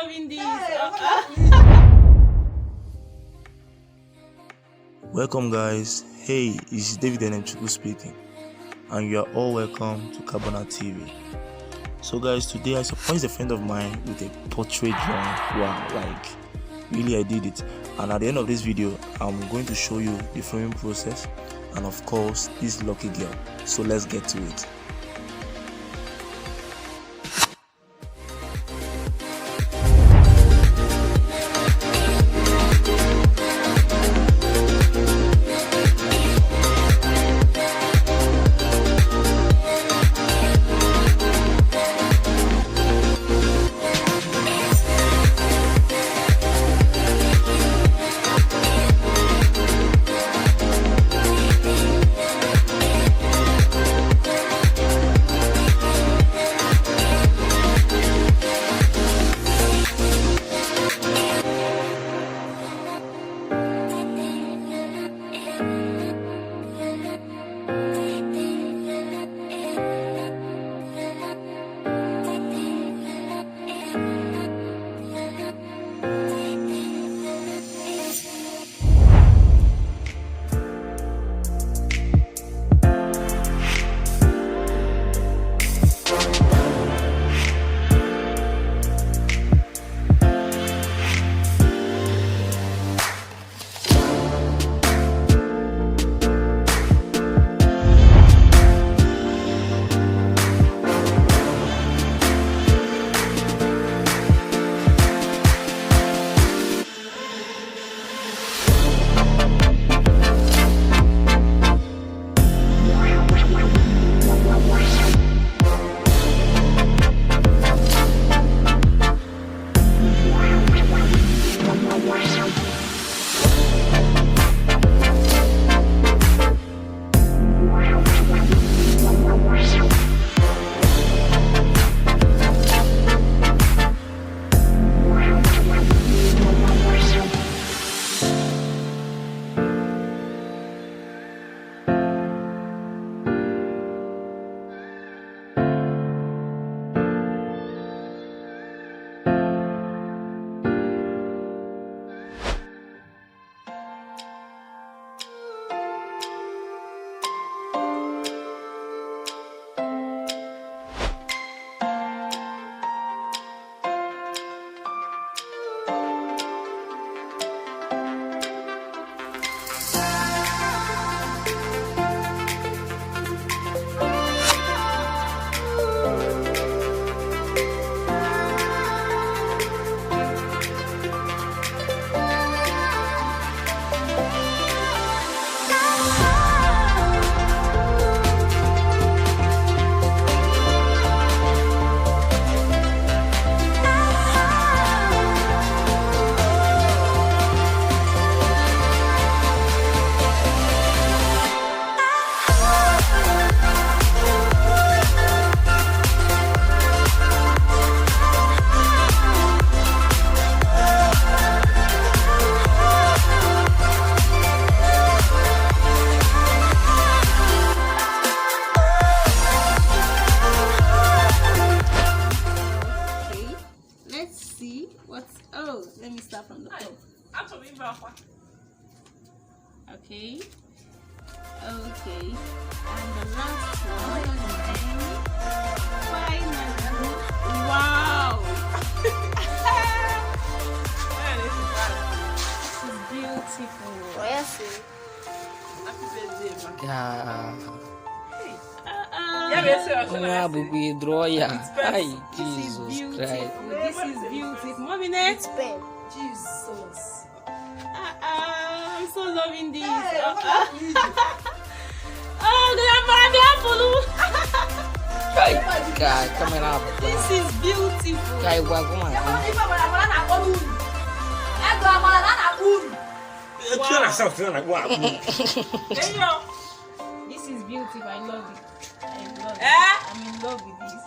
loving this. Welcome guys, hey, it's David and LiQWYD speaking, and you are all welcome to Carbona TV. So guys, today I surprised a friend of mine with a portrait drawing. Wow, like really I did it. And at the end of this video, I'm going to show you the framing process and of course this lucky girl. So let's get to it. Let me start from the top. Okay. Okay. And the last one. Finally. Wow. This is beautiful. Yes. Yeah. Baby draw ya. Ay, This is Jesus beautiful. Christ. This is beautiful. Mommy, next. Pen. Jesus. I'm so loving this. Oh, Grandma, Ay, God, camera. this is beautiful. Kay baguma. This is beautiful. I love it. I love it. I'm in love with this.